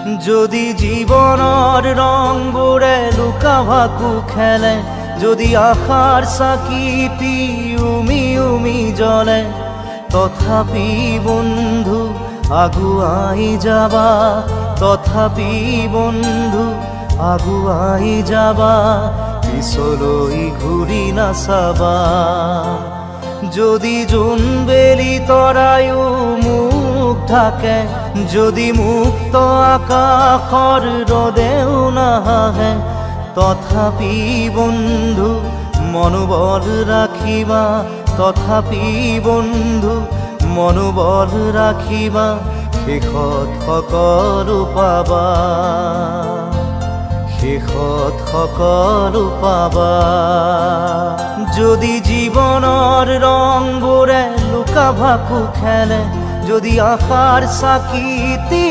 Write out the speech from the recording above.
যদি জীবনৰ ৰংবোৰে লুকা ভাকু খেলে, যদি আশাৰ চাকিটি উমি উমি জ্বলে, তথাপি বন্ধু আগুৱাই যাবা, তথাপি বন্ধু আগুৱাই যাবা, পিছলৈ ঘূৰি নাচাবা। যদি জোনবেলি তৰায়ো মুখ ঢাকে, যদি মুক্ত আকাশৰ ৰদেও নাহে, তথাপি বন্ধু মনোবল ৰাখিবা, তথাপি বন্ধু মনোবল ৰাখিবা, শেষত সকলো পাবা, শেষত সকলো পাবা। যদি জীৱনৰ ৰংবোৰে লুকা ভাকু খেলে, যদি আশাৰ চাকিটি